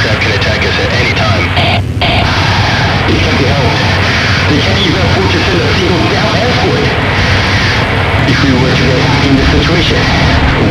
aircraft can attack us at any time. It can't be helped. They can't use our fortress in a single down airport. If we were to get in this situation,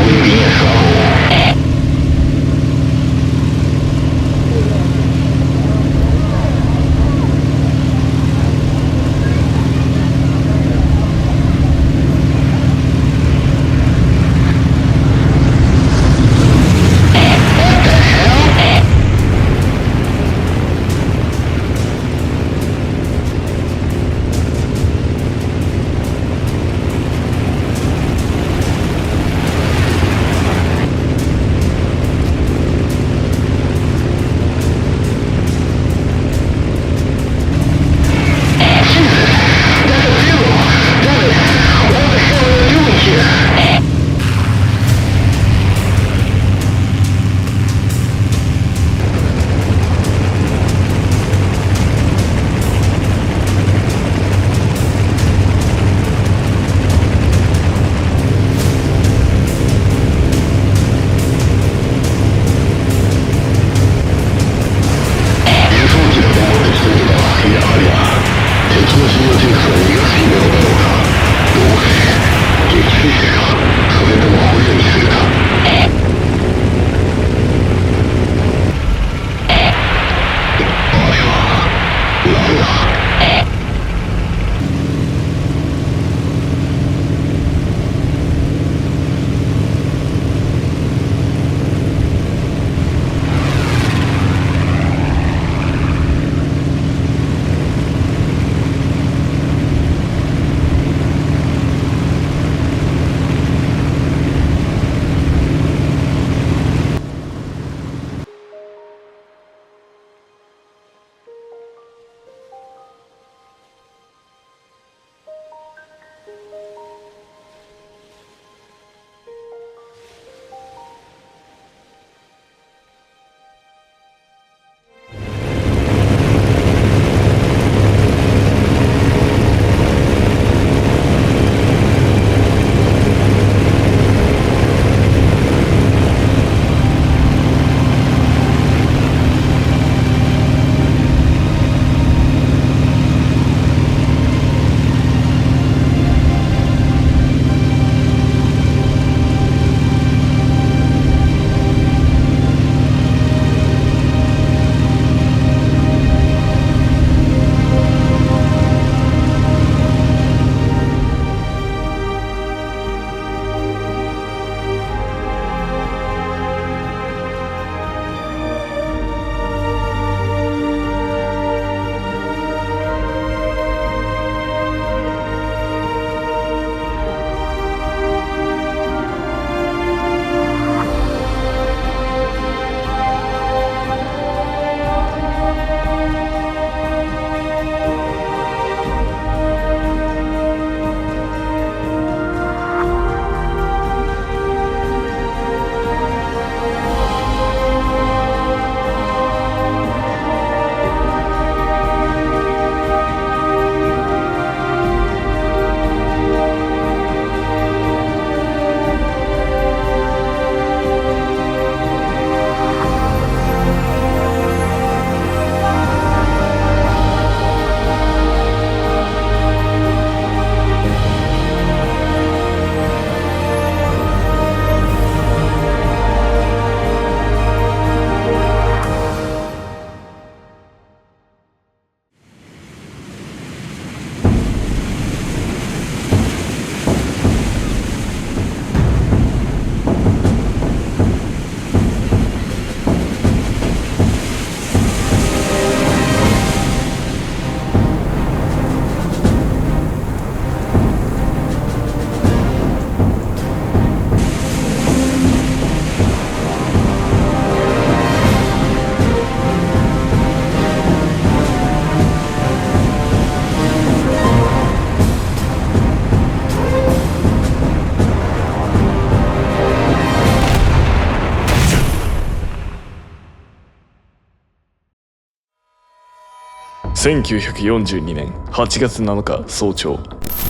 we'd be in trouble.1942年8月7日早朝、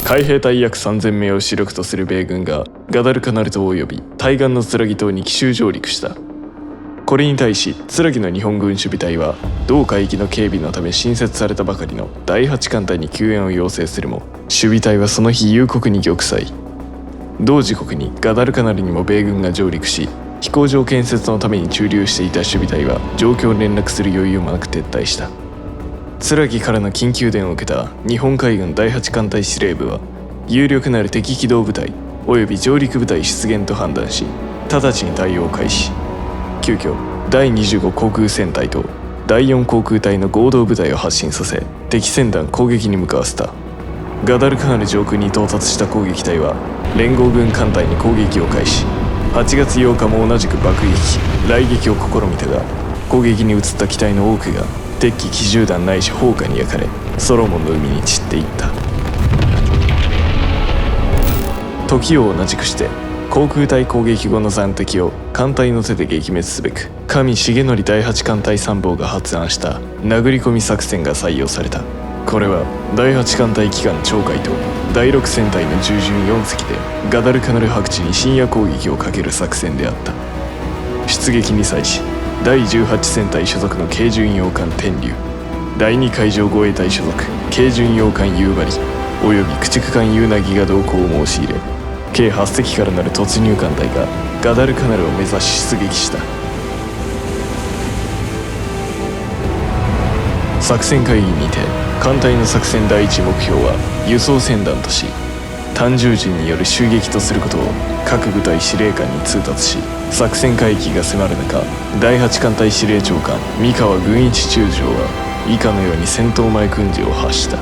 海兵隊約3000名を主力とする米軍がガダルカナル島及び対岸のスラギ島に奇襲上陸した。これに対し剣の日本軍守備隊は同海域の警備のため新設されたばかりの第8艦隊に救援を要請するも、守備隊はその日夕刻に玉砕。同時刻にガダルカナルにも米軍が上陸し、飛行場建設のために駐留していた守備隊は状況を連絡する余裕もなく撤退した。剣からの緊急電を受けた日本海軍第8艦隊司令部は、有力なる敵機動部隊および上陸部隊出現と判断し、直ちに対応を開始。急遽第25航空戦隊と第4航空隊の合同部隊を発進させ、敵船団攻撃に向かわせた。ガダルカナル上空に到達した攻撃隊は連合軍艦隊に攻撃を開始。8月8日も同じく爆撃雷撃を試みたが、攻撃に移った機体の多くが敵機機銃弾ないし砲火に焼かれ、ソロモンの海に散っていった。時を同じくして航空隊攻撃後の残敵を艦隊の手で撃滅すべく、上重則第8艦隊参謀が発案した殴り込み作戦が採用された。これは第8艦隊機関鳥海と第6戦隊の従順4隻でガダルカナル白地に深夜攻撃をかける作戦であった。出撃に際し第18戦隊所属の軽巡洋艦天竜、第2海上護衛隊所属軽巡洋艦夕張および駆逐艦夕凪が同行を申し入れ、計8隻からなる突入艦隊がガダルカナルを目指し出撃した。作戦会議にて艦隊の作戦第一目標は輸送船団とし、単獣陣による襲撃とすることを各部隊司令官に通達し、作戦会議が迫る中、第8艦隊司令長官三河軍一中将は以下のように戦闘前訓示を発した。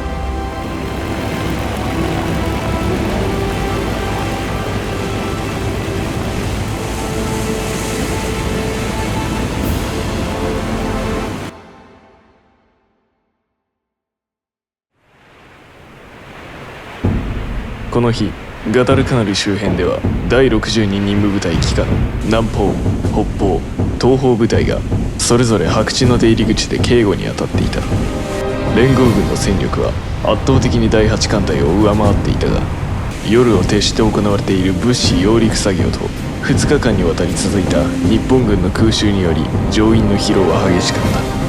この日、ガダルカナル周辺では第62任務部隊機下の南方、北方、東方部隊がそれぞれ白地の出入り口で警護に当たっていた。連合軍の戦力は圧倒的に第8艦隊を上回っていたが、夜を徹して行われている物資揚陸作業と2日間にわたり続いた日本軍の空襲により乗員の疲労は激しかった。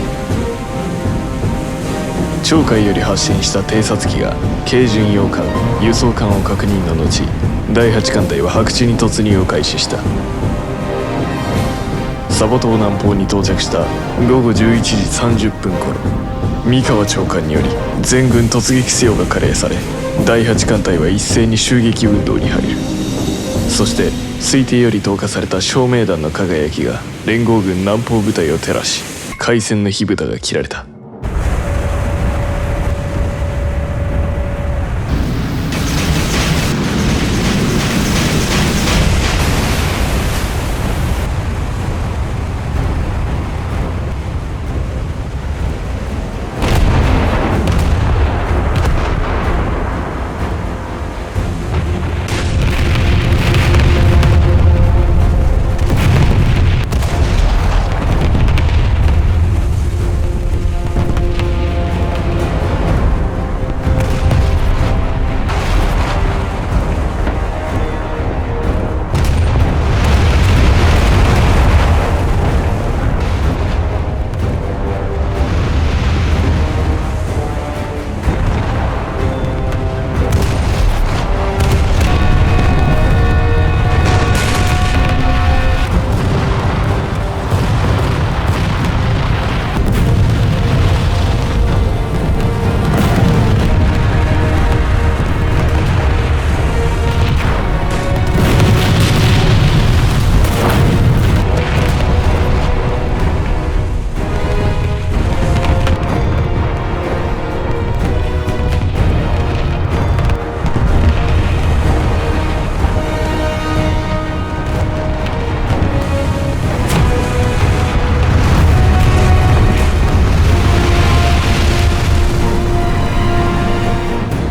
鳥海より発進した偵察機が軽巡洋艦、輸送艦を確認の後、第8艦隊は白地に突入を開始した。サボ島南方に到着した午後11時30分頃、三河長官により全軍突撃せよが下令され、第8艦隊は一斉に襲撃運動に入る。そして推定より投下された照明弾の輝きが連合軍南方部隊を照らし、開戦の火蓋が切られた。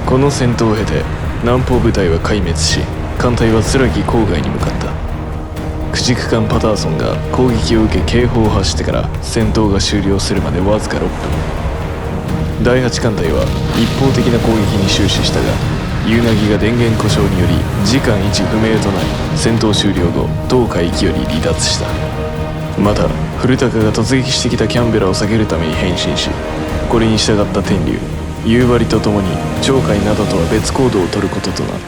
この戦闘を経て南方部隊は壊滅し、艦隊はつらぎ郊外に向かった。駆逐艦パターソンが攻撃を受け警報を発してから戦闘が終了するまでわずか6分。第8艦隊は一方的な攻撃に終始したが、夕凪が電源故障により時間1不明となり、戦闘終了後同海域より離脱した。また古高が突撃してきたキャンベラを避けるために変身し、これに従った天竜夕張と共に鳥海などとは別行動を取ることとなる。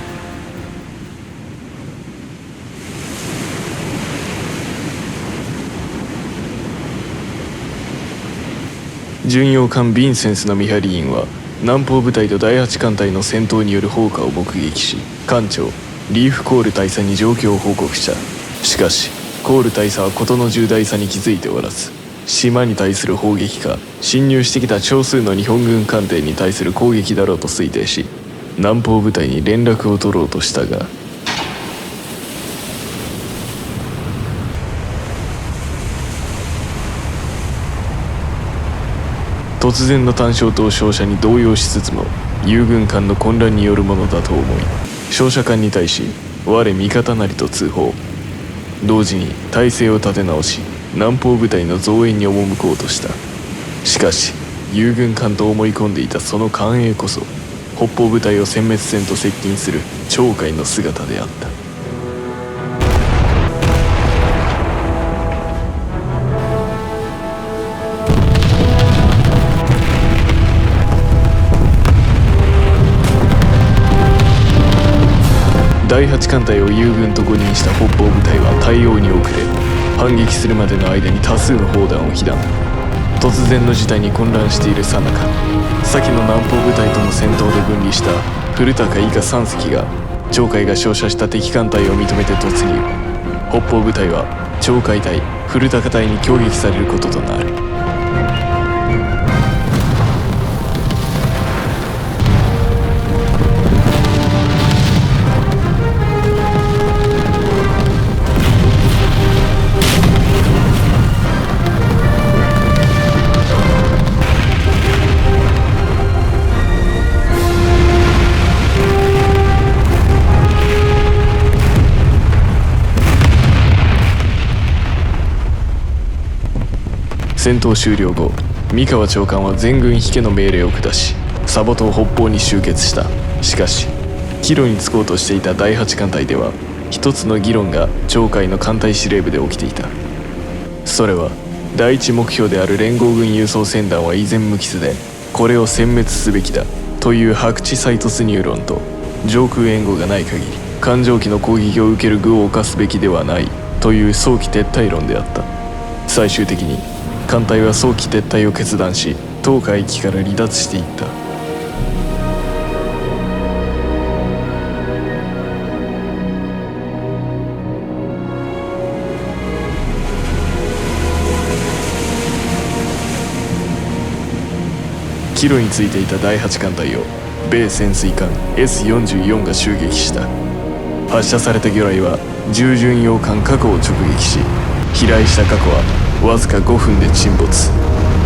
巡洋艦ヴィンセンスの見張り員は南方部隊と第8艦隊の戦闘による砲火を目撃し、艦長リーフ・コール大佐に状況を報告した。しかしコール大佐は事の重大さに気づいておらず、島に対する砲撃か侵入してきた少数の日本軍艦艇に対する攻撃だろうと推定し、南方部隊に連絡を取ろうとしたが、突然の単焦灯照射に動揺しつつも、友軍艦の混乱によるものだと思い、照射艦に対し我味方なりと通報。同時に体勢を立て直し、南方部隊の増援に赴こうとした。しかし友軍艦と思い込んでいたその艦影こそ、北方部隊を殲滅せんと接近する鳥海の姿であった。第8艦隊を友軍と誤認した北方部隊は対応に遅れ、反撃するまでの間に多数の砲弾を被弾。突然の事態に混乱している最中、先の南方部隊との戦闘で分離した古高以下3隻が鳥海が照射した敵艦隊を認めて突入。北方部隊は鳥海隊古高隊に攻撃されることとなる。戦闘終了後、三河長官は全軍引けの命令を下し、サボ島北方に集結した。しかし帰路に着こうとしていた第8艦隊では、一つの議論が鳥海の艦隊司令部で起きていた。それは第一目標である連合軍輸送船団は依然無傷で、これを殲滅すべきだという白地再突入論と、上空援護がない限り艦上機の攻撃を受ける愚を犯すべきではないという早期撤退論であった。最終的に艦隊は早期撤退を決断し、東海域から離脱していった。帰路についていた第8艦隊を米潜水艦 S44 が襲撃した。発射された魚雷は従巡洋艦過去を直撃し、飛来した過去はわずか5分で沈没。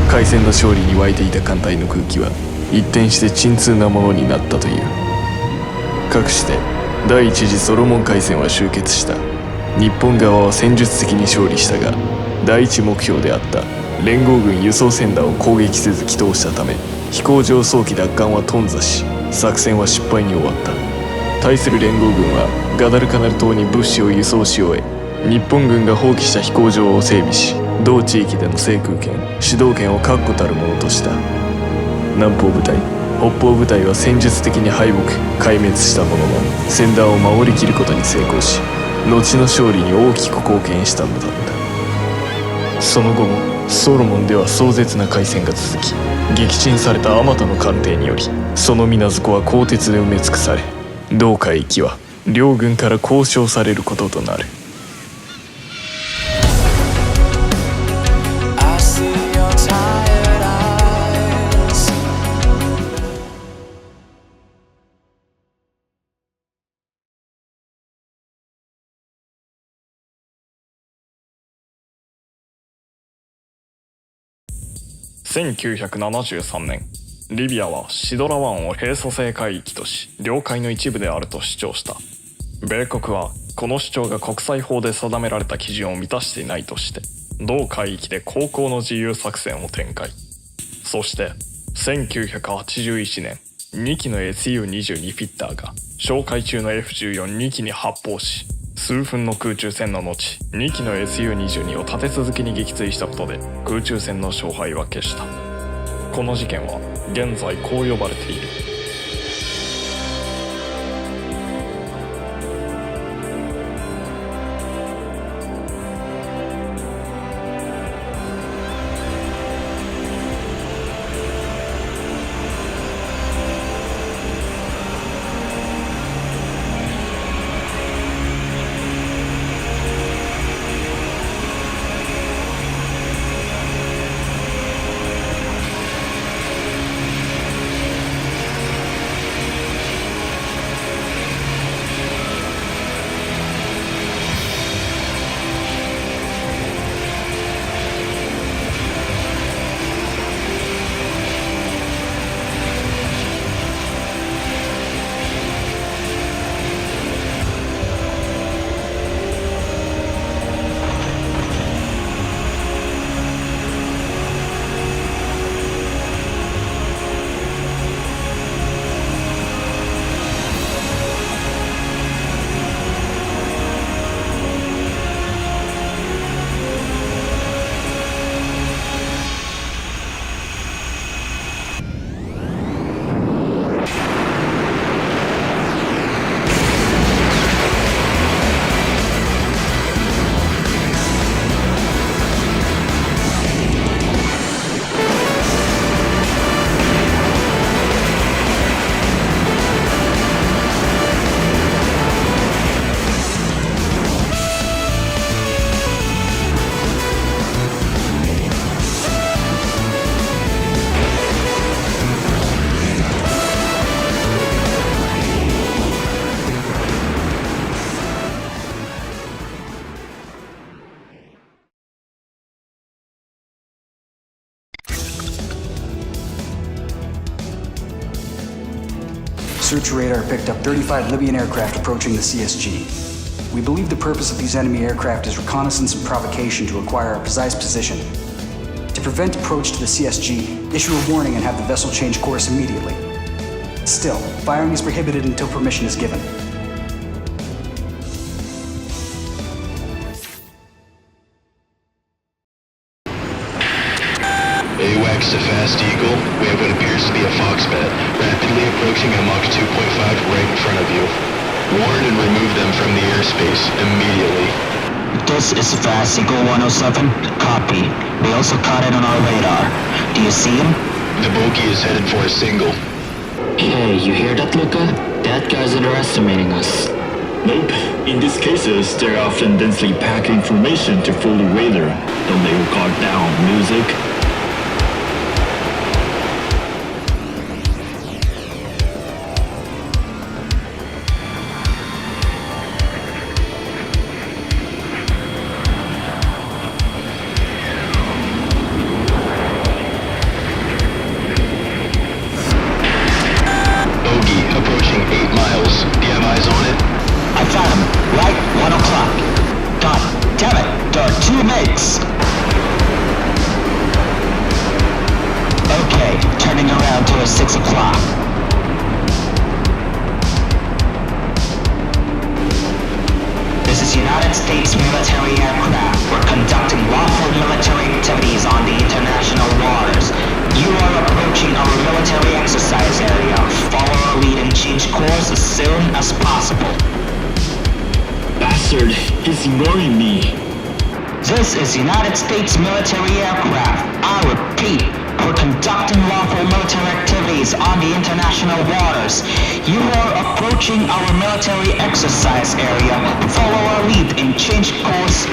海戦の勝利に沸いていた艦隊の空気は一転して沈痛なものになったという。かくして第一次ソロモン海戦は終結した。日本側は戦術的に勝利したが、第一目標であった連合軍輸送船団を攻撃せず帰投したため、飛行場早期奪還は頓挫し、作戦は失敗に終わった。対する連合軍はガダルカナル島に物資を輸送し終え、日本軍が放棄した飛行場を整備し、同地域での制空権主導権を確固たるものとした。南方部隊北方部隊は戦術的に敗北壊滅したものの、船団を守りきることに成功し、後の勝利に大きく貢献したのだった。その後もソロモンでは壮絶な海戦が続き、撃沈されたあまたの艦艇によりその水底は鋼鉄で埋め尽くされ、同海域は両軍から交渉されることとなる。1973年、リビアはシドラ湾を閉鎖制海域とし、領海の一部であると主張した。米国はこの主張が国際法で定められた基準を満たしていないとして、同海域で航行の自由作戦を展開。そして1981年、2機の SU-22 フィッターが哨戒中の F-14 2機に発砲し、数分の空中戦の後、2機の SU-22 を立て続けに撃墜したことで空中戦の勝敗は決した。この事件は現在こう呼ばれている。Search radar picked up 35 Libyan aircraft approaching the CSG. We believe the purpose of these enemy aircraft is reconnaissance and provocation to acquire a precise position. To prevent approach to the CSG, issue a warning and have the vessel change course immediately. Still, firing is prohibited until permission is given. AWACS to Fast Eagle, we have what appears to be a Foxbat, rapidly approaching at Mach 2.5 right in front of you. Warn and remove them from the airspace immediately. This is Fast Eagle 107. Copy. We also caught it on our radar. Do you see him? The bogey is headed for a single. Hey, you hear that, Luca? That guy's underestimating us. Nope. In these cases, they're often densely packed information to fool the radar. Don't they record down music? Approaching 8 miles. Do you have eyes on it? I found him. Right, 1 o'clock. God damn it, there are 2 mates. Okay, turning around to a 6 o'clock. This is United States military aircraft. We're conducting lawful military activities on the international waters. You are approaching our military exercise area. Follow our lead and change course as soon as possible. Bastard, he's ignoring me. This is United States military aircraft. I repeat, we're conducting lawful military activities on the international waters. You are approaching our military exercise area. Follow our lead and change course.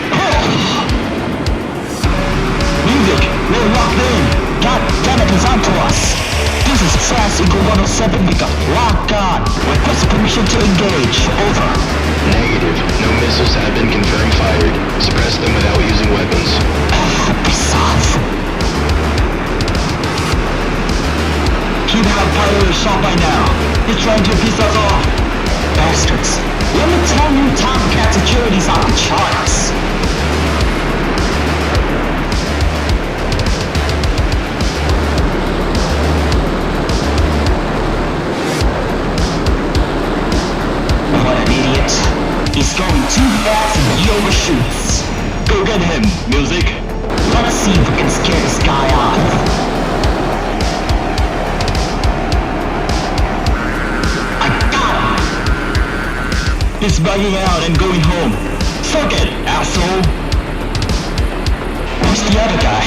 Music, we're locked in. God damn it, he's onto us. This is Fast Eagle 107, we got locked on. Request permission to engage. Over. Negative. No missiles have been confirmed fired. Suppress them without using weapons. Piss off. He'd have piloted shot by now. He's trying to piss us off. Bastards. Let me tell you, Tomcat security's off the charts. What an idiot. He's going too find him, Music. Let's see if we can scare this guy off. I got him! He's bugging out and going home. Fuck it, asshole. Where's the other guy?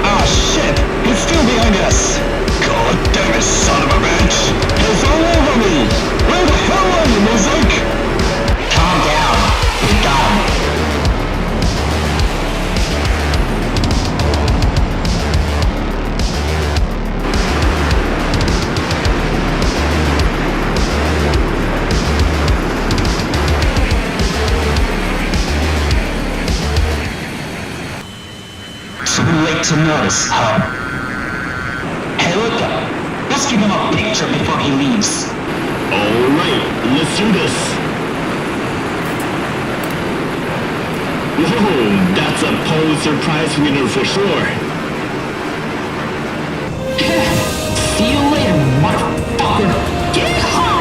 Ah shit, he's still behind us. God damn it, son of a bitch. He's all over me. Where the hell are you, Music? Calm down. We got him. Too late to notice, huh? Hey, look up. Let's give him a picture before he leaves. Alright, let's do this. Whoa, that's a Pulitzer Prize winner for sure. See you later, motherfucker. Get home!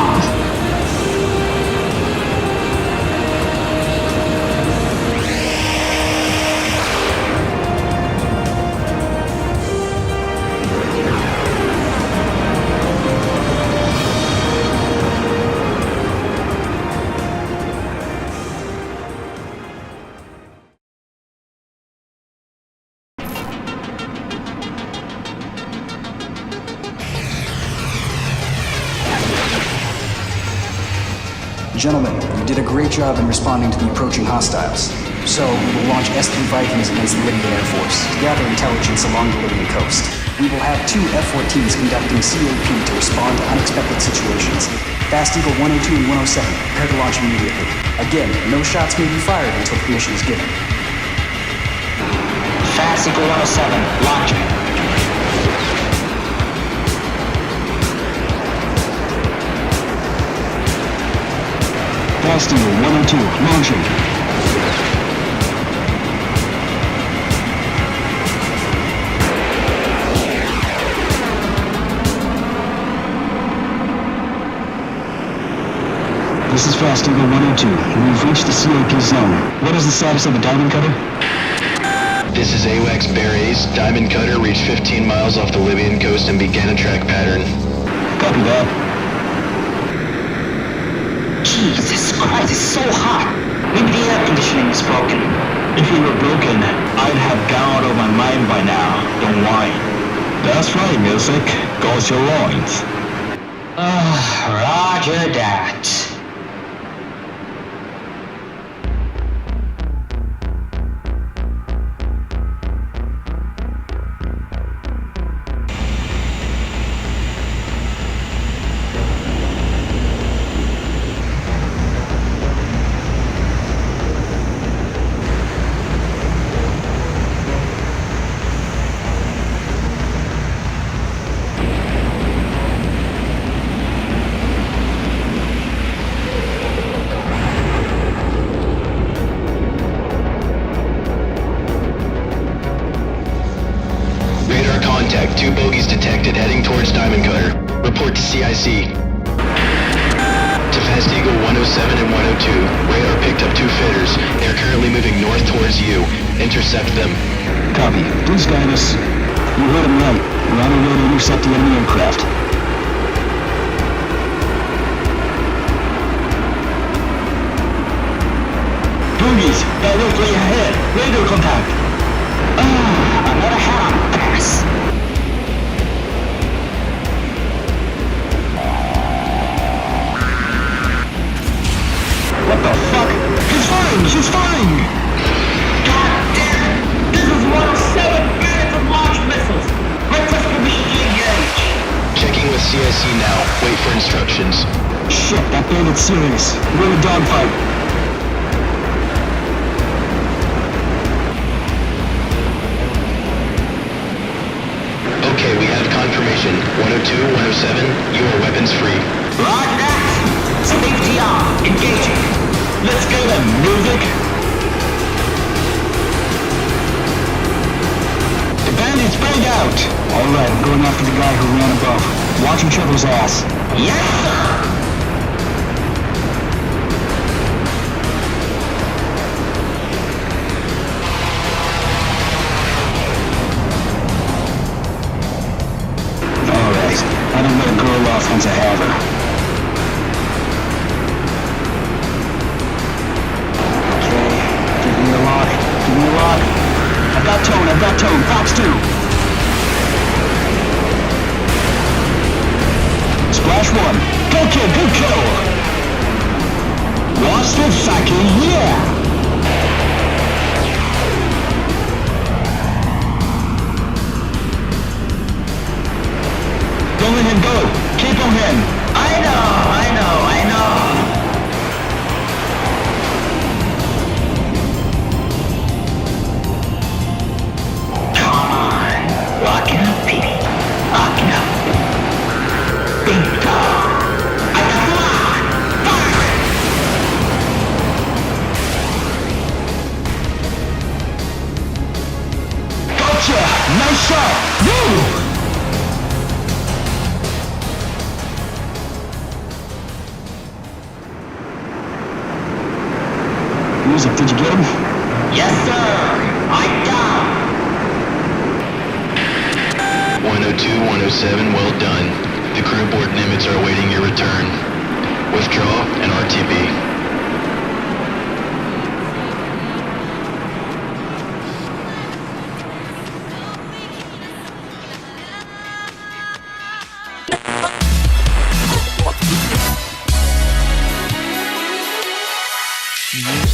Gentlemen, you did a great job in responding to the approaching hostiles. So, we will launch S-3 Vikings against the Libyan Air Force to gather intelligence along the Libyan coast. We will have 2 F-14s conducting CAP to respond to unexpected situations. Fast Eagle 102 and 107, prepare to launch immediately. Again, no shots may be fired until permission is given. Fast Eagle 107, launching. Fast Eagle 102, launching. This is Fast Eagle 102. We've reached the CAP zone. What is the status of the Diamond Cutter? This is AWACS Berets. Diamond Cutter reached 15 miles off the Libyan coast and began a track pattern. Copy that. Jesus Christ, it's so hot. Maybe the air conditioning is broken. If it were broken, I'd have gone out of my mind by now. Don't whine. That's right, Music. Goes your loins. Roger that. Radar contact. 2 bogies detected heading towards Diamond Cutter. Report to CIC. To Fast Eagle 107 and 102. Radar picked up 2 fitters. They're currently moving north towards you. Intercept them. Copy. Please guide us. You heard him right. We're on our way to intercept the enemy aircraft. Bogies, directly ahead. Radar contact. Another head-on pass. What the fuck? He's flying! He's flying! God damn it! This is 107 minutes of launch missiles. Request permission to engage. Checking with CIC now. Wait for instructions. Shit, that bandit's serious. We're in a dogfight. Okay, we have confirmation. 102, 107, you are weapons free. Roger that. Safety on. Engaging. Let's go then, Music! The bandits break out! Alright, I'm going after the guy who ran above. Watch each other's ass. Yes, sir. Gotcha, good kill! Lost with Saki, yeah! Don't let him go! Keep on him! I know. Come on, lock it up, baby. Lock it up. Bingo. Come on, fire it. Gotcha! Nice shot! Woo! Music, did you get him? Yes, sir. I got him. 102, 107, well done. The crew aboard Nimitz are awaiting your return. Withdraw and RTB. You